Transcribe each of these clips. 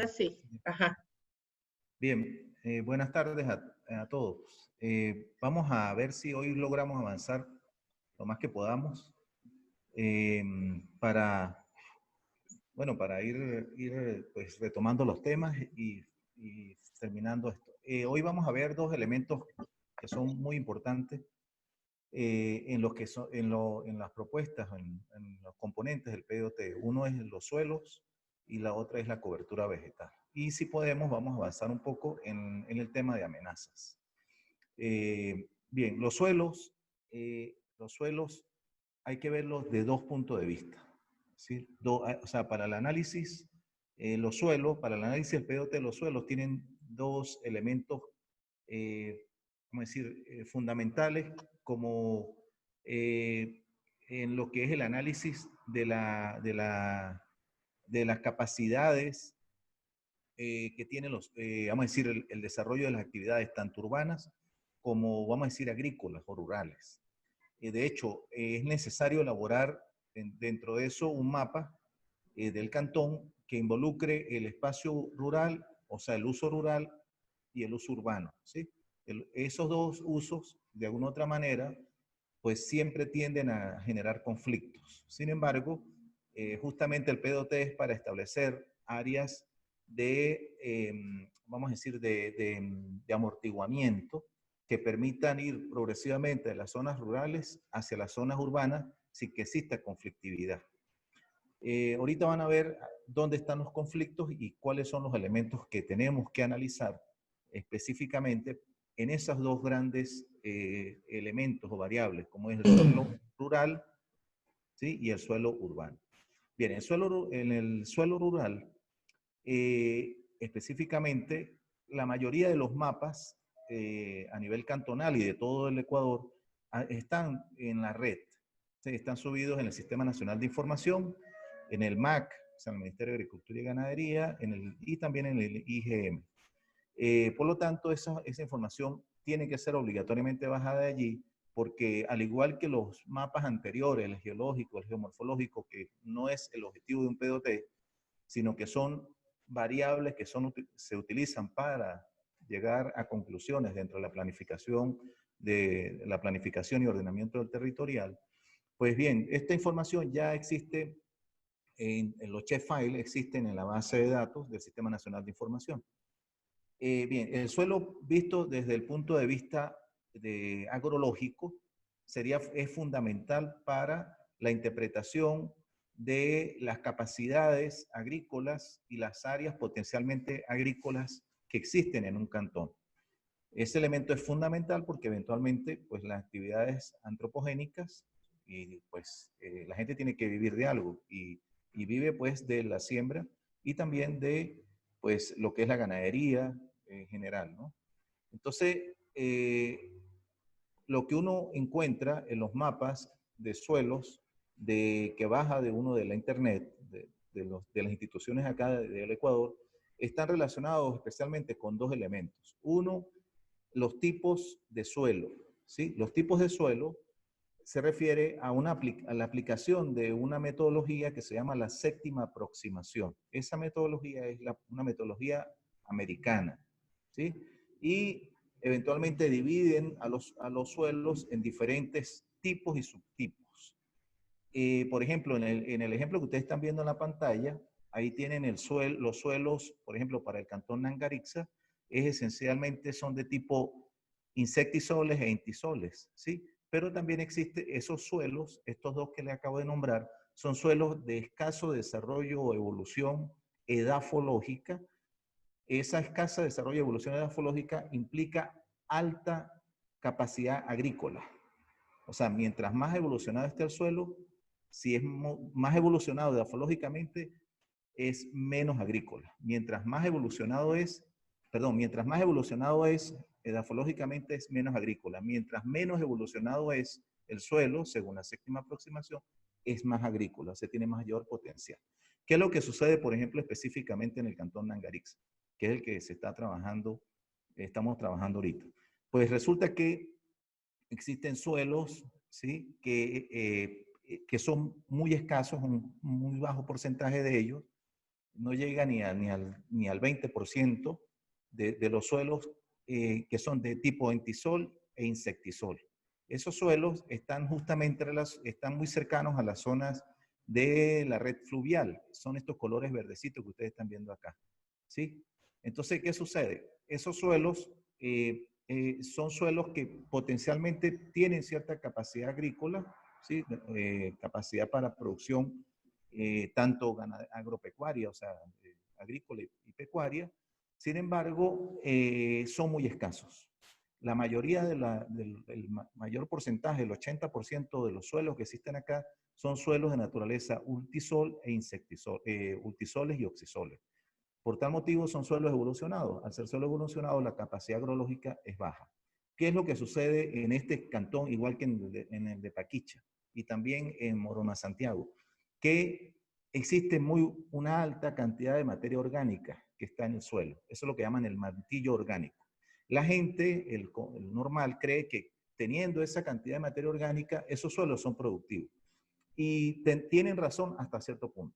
Así, ajá. Bien, buenas tardes a todos. Vamos a ver si hoy logramos avanzar lo más que podamos eh, para, bueno, para ir pues, retomando los temas y terminando esto. Hoy vamos a ver dos elementos que son muy importantes en los que son, en las propuestas, en los componentes del PDOT. Uno es los suelos y la otra es la cobertura vegetal. Y si podemos, vamos a avanzar un poco en el tema de amenazas. Bien, los suelos hay que verlos de dos puntos de vista. ¿Sí? O sea, para el análisis, los suelos, para el análisis del PDOT, los suelos tienen dos elementos, ¿cómo decir?, fundamentales como en lo que es el análisis de las capacidades que tienen vamos a decir, el desarrollo de las actividades tanto urbanas como, vamos a decir, agrícolas o rurales. De hecho, es necesario elaborar dentro de eso un mapa del cantón que involucre el espacio rural, o sea, el uso rural y el uso urbano, ¿sí? Esos dos usos, de alguna u otra manera, pues siempre tienden a generar conflictos. Sin embargo, justamente el PDOT es para establecer áreas vamos a decir, de amortiguamiento que permitan ir progresivamente de las zonas rurales hacia las zonas urbanas sin que exista conflictividad. Ahorita van a ver dónde están los conflictos y cuáles son los elementos que tenemos que analizar específicamente en esos dos grandes elementos o variables, como es el suelo rural, ¿sí?, y el suelo urbano. Bien, en el suelo rural, específicamente, la mayoría de los mapas a nivel cantonal y de todo el Ecuador están en la red, ¿sí? Están subidos en el Sistema Nacional de Información, en el MAC, o sea, en el Ministerio de Agricultura y Ganadería, y también en el IGM. Por lo tanto, esa información tiene que ser obligatoriamente bajada de allí, porque al igual que los mapas anteriores, el geológico, el geomorfológico, que no es el objetivo de un PDOT, sino que son variables que se utilizan para llegar a conclusiones dentro de la planificación y ordenamiento del territorial. Pues bien, esta información ya existe en los shapefile, existen en la base de datos del Sistema Nacional de Información. Bien, el suelo visto desde el punto de vista agrológico es fundamental para la interpretación de las capacidades agrícolas y las áreas potencialmente agrícolas que existen en un cantón. Ese elemento es fundamental porque eventualmente pues, las actividades antropogénicas y pues la gente tiene que vivir de algo y vive pues de la siembra y también de pues lo que es la ganadería en general, ¿no? Entonces, lo que uno encuentra en los mapas de suelos que baja de uno de la internet, de las instituciones acá del Ecuador, están relacionados especialmente con dos elementos. Uno, los tipos de suelo, ¿sí? Los tipos de suelo se refiere a la aplicación de una metodología que se llama la séptima aproximación. Esa metodología es una metodología americana, ¿sí? Y eventualmente dividen a los suelos en diferentes tipos y subtipos. Por ejemplo, en el ejemplo que ustedes están viendo en la pantalla, ahí tienen los suelos, por ejemplo, para el cantón Nangarixa, esencialmente son de tipo insectisoles e intisoles, ¿sí? Pero también existen esos suelos, estos dos que le acabo de nombrar, son suelos de escaso desarrollo o evolución edafológica. Esa escasa desarrollo y evolución edafológica implica alta capacidad agrícola. O sea, mientras más evolucionado esté el suelo, si es más evolucionado edafológicamente, es menos agrícola. Mientras más evolucionado es edafológicamente, es menos agrícola. Mientras menos evolucionado es el suelo, según la séptima aproximación, es más agrícola, se tiene mayor potencial. ¿Qué es lo que sucede, por ejemplo, específicamente en el cantón Nangarixa, que es el que estamos trabajando ahorita? Pues resulta que existen suelos, ¿sí?, que son muy escasos, un muy bajo porcentaje de ellos, no llega ni al 20% de los suelos que son de tipo entisol e insectisol. Esos suelos están justamente están muy cercanos a las zonas de la red fluvial. Son estos colores verdecitos que ustedes están viendo acá. ¿Sí? Entonces, ¿qué sucede? Esos suelos son suelos que potencialmente tienen cierta capacidad agrícola, ¿sí? Capacidad para producción tanto agropecuaria, o sea, agrícola y pecuaria. Sin embargo, son muy escasos. La mayoría del mayor porcentaje, el 80% de los suelos que existen acá, son suelos de naturaleza ultisol e insectisol, ultisoles y oxisoles. Por tal motivo son suelos evolucionados. Al ser suelo evolucionado, la capacidad agrológica es baja. ¿Qué es lo que sucede en este cantón, igual que en el de Paquicha y también en Morona Santiago? Que existe una alta cantidad de materia orgánica que está en el suelo. Eso es lo que llaman el mantillo orgánico. La gente, el normal, cree que teniendo esa cantidad de materia orgánica, esos suelos son productivos. Y tienen razón hasta cierto punto.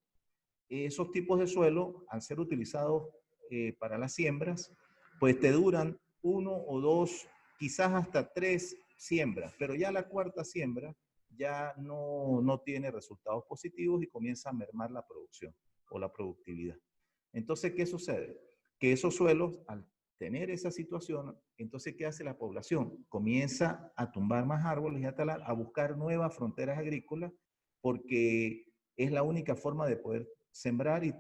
Esos tipos de suelo, al ser utilizados para las siembras, pues te duran 1 o 2, quizás hasta 3 siembras, pero ya la cuarta siembra ya no tiene resultados positivos y comienza a mermar la producción o la productividad. Entonces, ¿qué sucede? Que esos suelos, al tener esa situación, entonces, ¿qué hace la población? Comienza a tumbar más árboles y a talar, a buscar nuevas fronteras agrícolas, porque es la única forma de poder sembrar y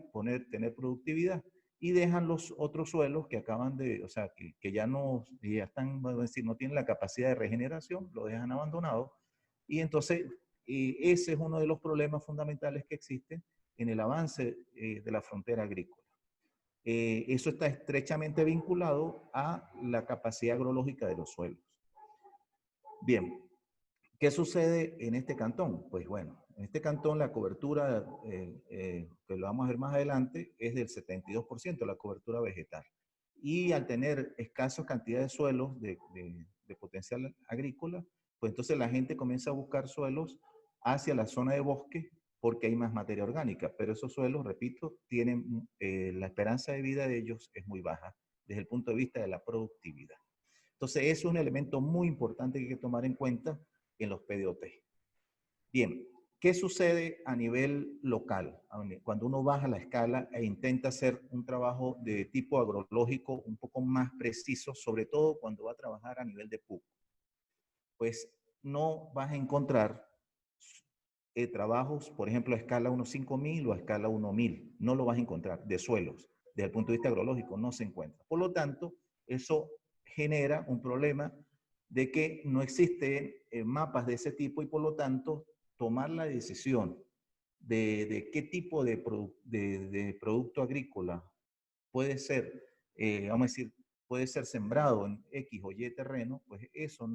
tener productividad. Y dejan los otros suelos que acaban de, o sea, que ya ya están, vamos a decir, no tienen la capacidad de regeneración, lo dejan abandonado. Y entonces, ese es uno de los problemas fundamentales que existen en el avance de la frontera agrícola. Eso está estrechamente vinculado a la capacidad agrológica de los suelos. Bien, ¿qué sucede en este cantón? Pues bueno, en este cantón la cobertura, que lo vamos a ver más adelante, es del 72%, la cobertura vegetal. Y al tener escasa cantidad de suelos de potencial agrícola, pues entonces la gente comienza a buscar suelos hacia la zona de bosque porque hay más materia orgánica. Pero esos suelos, repito, tienen la esperanza de vida de ellos es muy baja desde el punto de vista de la productividad. Entonces, eso es un elemento muy importante que hay que tomar en cuenta en los PDOT. Bien, ¿qué sucede a nivel local? Cuando uno baja la escala e intenta hacer un trabajo de tipo agrológico un poco más preciso, sobre todo cuando va a trabajar a nivel de PUC, pues no vas a encontrar trabajos, por ejemplo, a escala 1.5000 o a escala 1.000. No lo vas a encontrar de suelos. Desde el punto de vista agrológico no se encuentra. Por lo tanto, eso genera un problema de que no existen mapas de ese tipo y por lo tanto tomar la decisión de qué tipo de producto agrícola puede ser, vamos a decir, puede ser sembrado en X o Y terreno, pues eso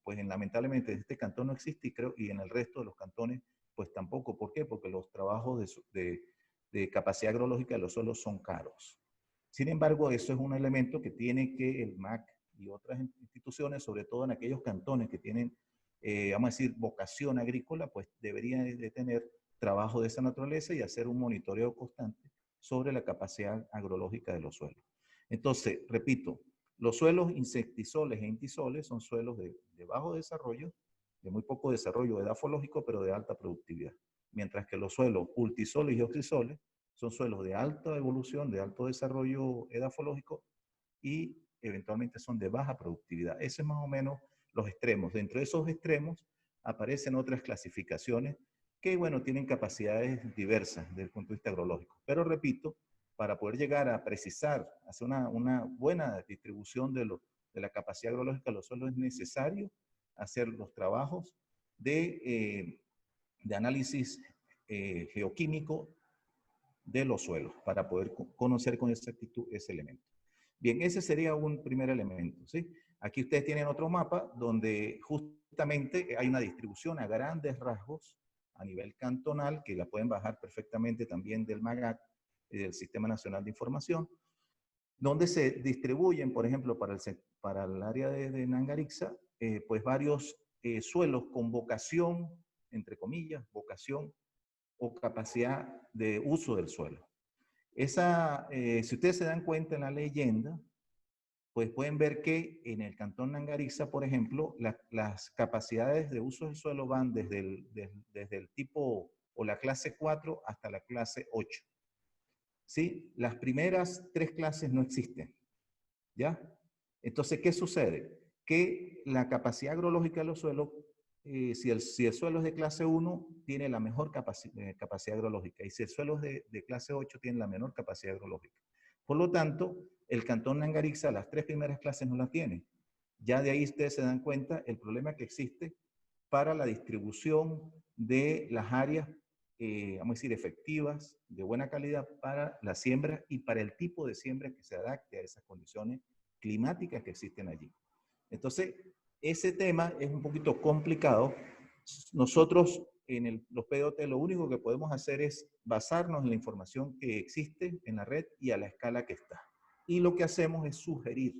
pues lamentablemente en este cantón no existe y creo, y en el resto de los cantones, pues tampoco. ¿Por qué? Porque los trabajos de capacidad agrológica de los suelos son caros. Sin embargo, eso es un elemento que tiene que el MAC y otras instituciones, sobre todo en aquellos cantones que tienen, vamos a decir, vocación agrícola, pues deberían de tener trabajo de esa naturaleza y hacer un monitoreo constante sobre la capacidad agrológica de los suelos. Entonces, repito, los suelos insectisoles e intisoles son suelos de bajo desarrollo, de muy poco desarrollo edafológico, pero de alta productividad. Mientras que los suelos ultisoles y oxisoles son suelos de alta evolución, de alto desarrollo edafológico y eventualmente son de baja productividad. Ese es más o menos los extremos. Dentro de esos extremos aparecen otras clasificaciones que, bueno, tienen capacidades diversas desde el punto de vista agrológico. Pero repito, para poder llegar a precisar, hacer una buena distribución de la capacidad agrológica de los suelos, es necesario hacer los trabajos de análisis geoquímico de los suelos para poder conocer con exactitud ese elemento. Bien, ese sería un primer elemento, ¿sí? Aquí ustedes tienen otro mapa donde justamente hay una distribución a grandes rasgos a nivel cantonal, que la pueden bajar perfectamente también del MAGAC, del Sistema Nacional de Información, donde se distribuyen, por ejemplo, para el área de Nangarixa, pues varios suelos con vocación, entre comillas, vocación o capacidad de uso del suelo. Esa, si ustedes se dan cuenta en la leyenda, pues pueden ver que en el cantón Nangariza, por ejemplo, las capacidades de uso del suelo van desde el tipo o la clase 4 hasta la clase 8. ¿Sí? Las primeras 3 clases no existen, ¿ya? Entonces, ¿qué sucede? Que la capacidad agrológica de los suelos, si el suelo es de clase 1, tiene la mejor capacidad agrológica, y si el suelo es de clase 8, tiene la menor capacidad agrológica. Por lo tanto, el cantón Nangariza, las 3 primeras clases no la tiene. Ya de ahí ustedes se dan cuenta el problema que existe para la distribución de las áreas, vamos a decir, efectivas, de buena calidad para la siembra y para el tipo de siembra que se adapte a esas condiciones climáticas que existen allí. Entonces, ese tema es un poquito complicado. Nosotros en los PDOT lo único que podemos hacer es basarnos en la información que existe en la red y a la escala que está. Y lo que hacemos es sugerir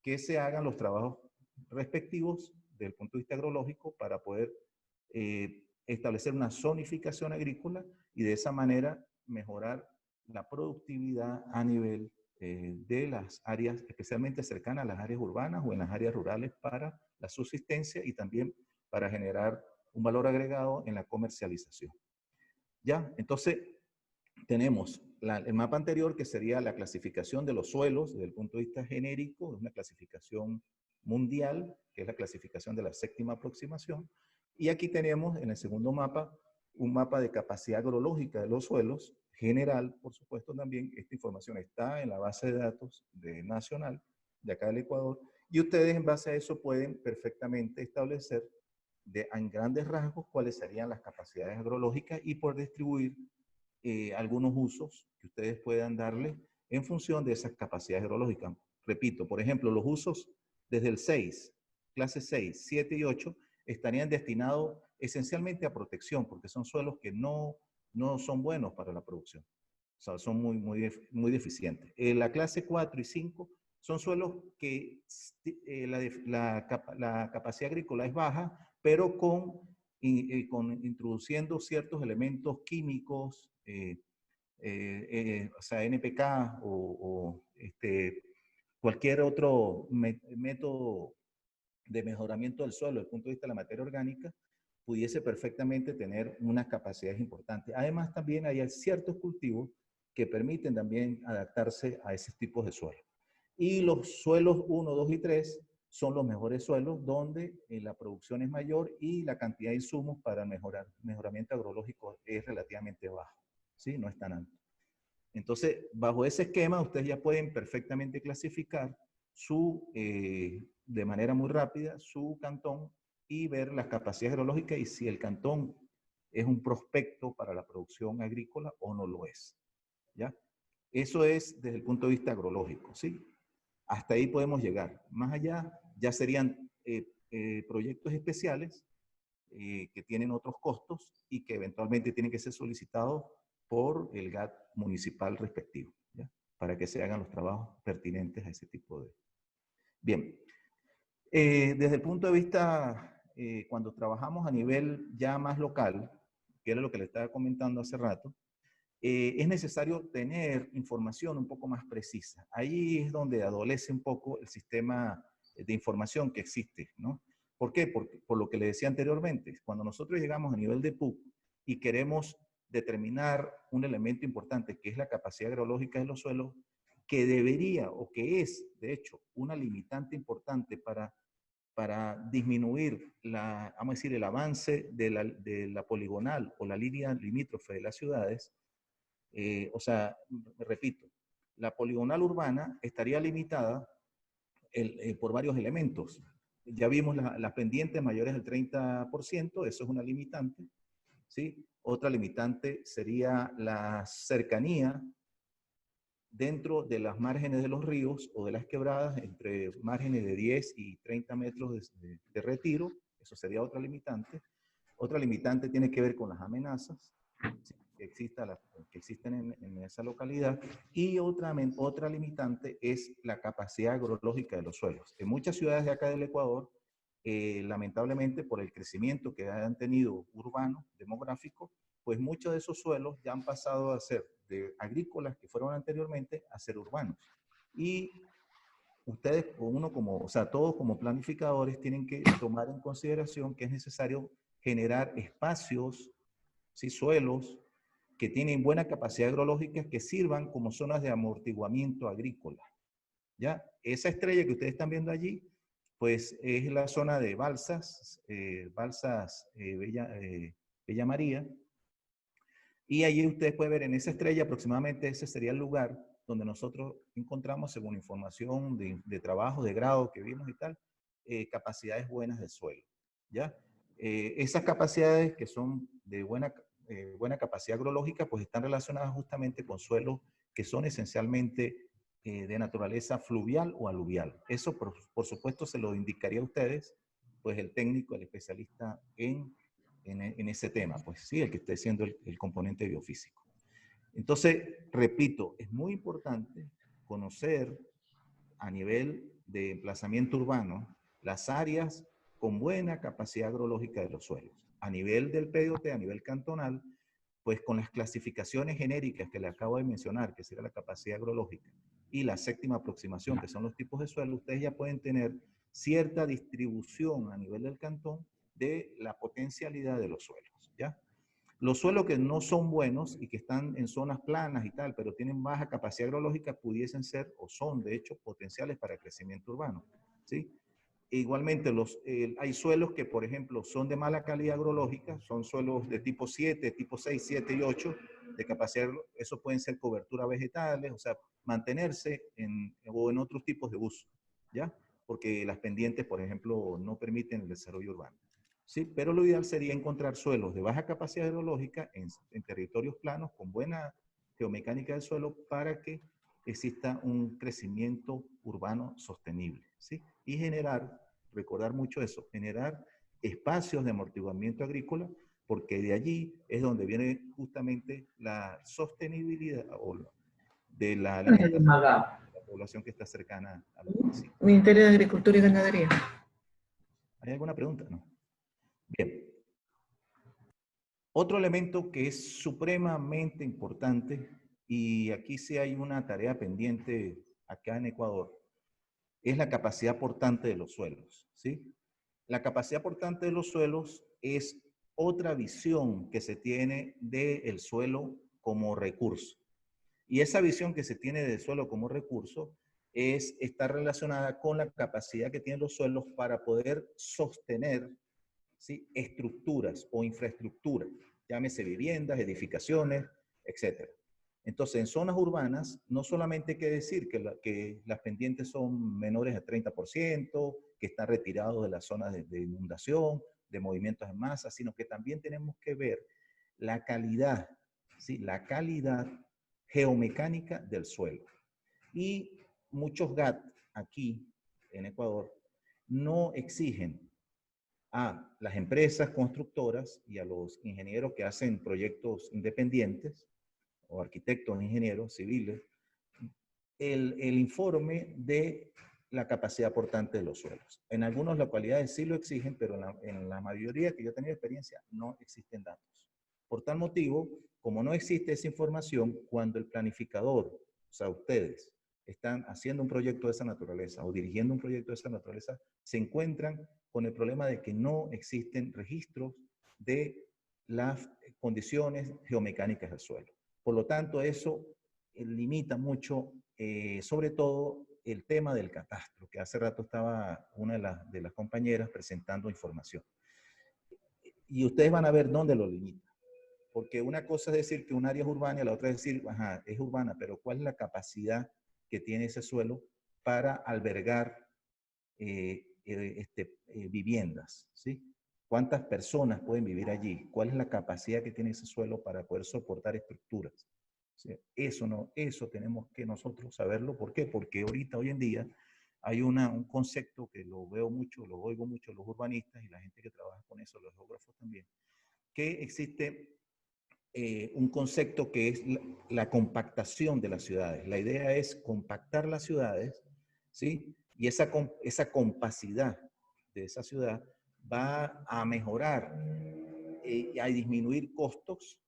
que se hagan los trabajos respectivos desde el punto de vista agrológico para poder establecer una zonificación agrícola y de esa manera mejorar la productividad a nivel de las áreas, especialmente cercanas a las áreas urbanas o en las áreas rurales para la subsistencia y también para generar un valor agregado en la comercialización. ¿Ya? Entonces, tenemos el mapa anterior, que sería la clasificación de los suelos desde el punto de vista genérico, es una clasificación mundial, que es la clasificación de la séptima aproximación. Y aquí tenemos en el segundo mapa un mapa de capacidad agrológica de los suelos, general, por supuesto también. Esta información está en la base de datos nacional de acá del Ecuador, y ustedes en base a eso pueden perfectamente establecer en grandes rasgos cuáles serían las capacidades agrológicas y por distribuir algunos usos que ustedes puedan darle en función de esas capacidades agrológicas. Repito, por ejemplo, los usos desde el 6, clase 6, 7 y 8, estarían destinados esencialmente a protección, porque son suelos que no son buenos para la producción. O sea, son muy deficientes. La clase 4 y 5 son suelos que la capacidad agrícola es baja, pero con introduciendo ciertos elementos químicos, o sea, NPK o cualquier otro método de mejoramiento del suelo desde el punto de vista de la materia orgánica, pudiese perfectamente tener unas capacidades importantes. Además, también hay ciertos cultivos que permiten también adaptarse a esos tipos de suelos. Y los suelos 1, 2 y 3 son los mejores suelos donde la producción es mayor y la cantidad de insumos para el mejoramiento agrológico es relativamente bajo, ¿sí? No es tan alto. Entonces, bajo ese esquema, ustedes ya pueden perfectamente clasificar de manera muy rápida su cantón y ver las capacidades agrológicas y si el cantón es un prospecto para la producción agrícola o no lo es. ¿Ya? Eso es desde el punto de vista agrológico, ¿sí? Hasta ahí podemos llegar. Más allá, ya serían proyectos especiales que tienen otros costos y que eventualmente tienen que ser solicitados por el GAT municipal respectivo, ¿ya? Para que se hagan los trabajos pertinentes a ese tipo de... Bien, desde el punto de vista, cuando trabajamos a nivel ya más local, que era lo que le estaba comentando hace rato, es necesario tener información un poco más precisa. Ahí es donde adolece un poco el sistema de información que existe, ¿no? ¿Por qué? Por lo que le decía anteriormente, cuando nosotros llegamos a nivel de PUC y queremos determinar un elemento importante, que es la capacidad agrológica de los suelos, que debería o que es, de hecho, una limitante importante para disminuir vamos a decir, el avance de la poligonal o la línea limítrofe de las ciudades. O sea, repito, la poligonal urbana estaría limitada por varios elementos. Ya vimos las pendientes mayores del 30%, eso es una limitante, ¿sí? Otra limitante sería la cercanía dentro de las márgenes de los ríos o de las quebradas, entre márgenes de 10 y 30 metros de retiro, eso sería otra limitante. Otra limitante tiene que ver con las amenazas que existen en esa localidad. Y otra limitante es la capacidad agrológica de los suelos. En muchas ciudades de acá del Ecuador, lamentablemente por el crecimiento que han tenido urbano, demográfico, pues muchos de esos suelos ya han pasado a ser de agrícolas que fueron anteriormente a ser urbanos. Y ustedes, uno como, o sea, todos como planificadores tienen que tomar en consideración que es necesario generar espacios, ¿sí? Suelos que tienen buena capacidad agrológica que sirvan como zonas de amortiguamiento agrícola. ¿Ya? Esa estrella que ustedes están viendo allí, pues es la zona de Balsas, Bella María, y allí ustedes pueden ver en esa estrella aproximadamente ese sería el lugar donde nosotros encontramos, según información de trabajo, de grado que vimos y tal, capacidades buenas de suelo. ¿Ya? Esas capacidades que son de buena capacidad agrológica, pues están relacionadas justamente con suelos que son esencialmente de naturaleza fluvial o aluvial. Eso, por supuesto, se lo indicaría a ustedes, pues el técnico, el especialista en ese tema, pues sí, el que esté siendo el componente biofísico. Entonces, repito, es muy importante conocer a nivel de emplazamiento urbano las áreas con buena capacidad agrológica de los suelos. A nivel del PDOT, a nivel cantonal, pues con las clasificaciones genéricas que le acabo de mencionar, que sería la capacidad agrológica, y la séptima aproximación, que son los tipos de suelo, ustedes ya pueden tener cierta distribución a nivel del cantón de la potencialidad de los suelos, ¿ya? Los suelos que no son buenos y que están en zonas planas y tal, pero tienen baja capacidad agrológica, pudiesen ser o son, de hecho, potenciales para el crecimiento urbano, ¿sí? Igualmente, hay suelos que, por ejemplo, son de mala calidad agrológica, son suelos de tipo 7, tipo 6, 7 y 8, de capacidad, eso pueden ser coberturas vegetales, o sea, mantenerse o en otros tipos de uso, ¿ya? Porque las pendientes, por ejemplo, no permiten el desarrollo urbano. Sí, pero lo ideal sería encontrar suelos de baja capacidad hidrológica en territorios planos con buena geomecánica del suelo para que exista un crecimiento urbano sostenible, ¿sí? Y recordar mucho eso, generar espacios de amortiguamiento agrícola, porque de allí es donde viene justamente la sostenibilidad de la alimentación de la población que está cercana a los municipios. Ministerio de Agricultura y Ganadería. ¿Hay alguna pregunta? No. Bien. Otro elemento que es supremamente importante, y aquí sí hay una tarea pendiente acá en Ecuador, es la capacidad portante de los suelos, ¿sí? La capacidad portante de los suelos es otra visión que se tiene del suelo como recurso. Y esa visión que se tiene del suelo como recurso está relacionada con la capacidad que tienen los suelos para poder sostener, ¿sí?, estructuras o infraestructuras, llámese viviendas, edificaciones, etc. Entonces, en zonas urbanas, no solamente hay que decir que las pendientes son menores a 30%, que están retirados de las zonas de inundación, de movimientos en masa, sino que también tenemos que ver la calidad, ¿sí?, la calidad geomecánica del suelo. Y muchos GAT aquí en Ecuador no exigen a las empresas constructoras y a los ingenieros que hacen proyectos independientes, o arquitectos, ingenieros civiles, el informe de la capacidad portante de los suelos. En algunas localidades sí lo exigen, pero en la mayoría que yo he tenido experiencia no existen datos. Por tal motivo, como no existe esa información, cuando el planificador, o sea, ustedes, están haciendo un proyecto de esa naturaleza o dirigiendo un proyecto de esa naturaleza, se encuentran con el problema de que no existen registros de las condiciones geomecánicas del suelo. Por lo tanto, eso limita mucho, sobre todo, el tema del catastro, que hace rato estaba una de las compañeras presentando información. Y ustedes van a ver dónde lo limita. Porque una cosa es decir que un área es urbana y la otra es decir, ajá, es urbana, pero ¿cuál es la capacidad que tiene ese suelo para albergar viviendas? ¿Sí? ¿Cuántas personas pueden vivir allí? ¿Cuál es la capacidad que tiene ese suelo para poder soportar estructuras? ¿Sí? Eso tenemos que nosotros saberlo. ¿Por qué? Porque ahorita, hoy en día, hay un concepto que lo veo mucho, lo oigo mucho los urbanistas y la gente que trabaja con eso, los geógrafos también, que existe un concepto que es la compactación de las ciudades. La idea es compactar las ciudades, ¿sí? Y esa compacidad de esa ciudad va a mejorar y a disminuir costos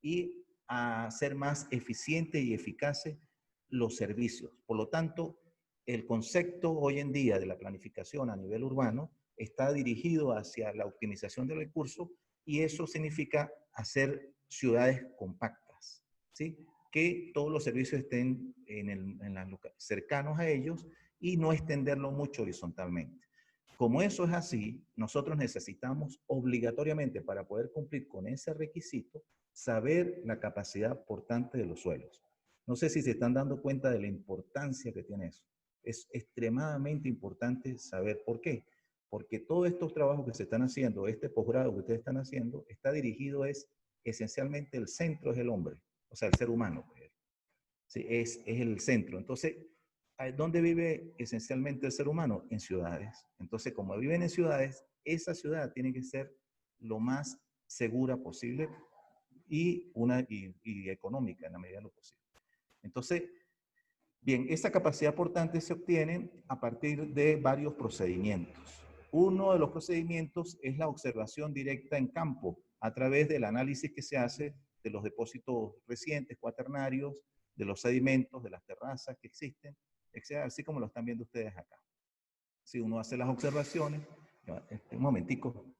y a hacer más eficientes y eficaces los servicios. Por lo tanto, el concepto hoy en día de la planificación a nivel urbano está dirigido hacia la optimización del recurso y eso significa hacer ciudades compactas, ¿sí? Que todos los servicios estén cercanos a ellos y no extenderlo mucho horizontalmente. Como eso es así, nosotros necesitamos obligatoriamente, para poder cumplir con ese requisito, saber la capacidad portante de los suelos. No sé si se están dando cuenta de la importancia que tiene eso. Es extremadamente importante saber por qué. Porque todos estos trabajos que se están haciendo, este posgrado que ustedes están haciendo, está dirigido esencialmente, el centro es el hombre, o sea, el ser humano. Sí, es el centro. Entonces, ¿dónde vive esencialmente el ser humano? En ciudades. Entonces, como viven en ciudades, esa ciudad tiene que ser lo más segura posible y económica en la medida de lo posible. Entonces, bien, esa capacidad portante se obtiene a partir de varios procedimientos. Uno de los procedimientos es la observación directa en campo a través del análisis que se hace de los depósitos recientes, cuaternarios, de los sedimentos, de las terrazas que existen, etc., así como lo están viendo ustedes acá. Si uno hace las observaciones, un momentico,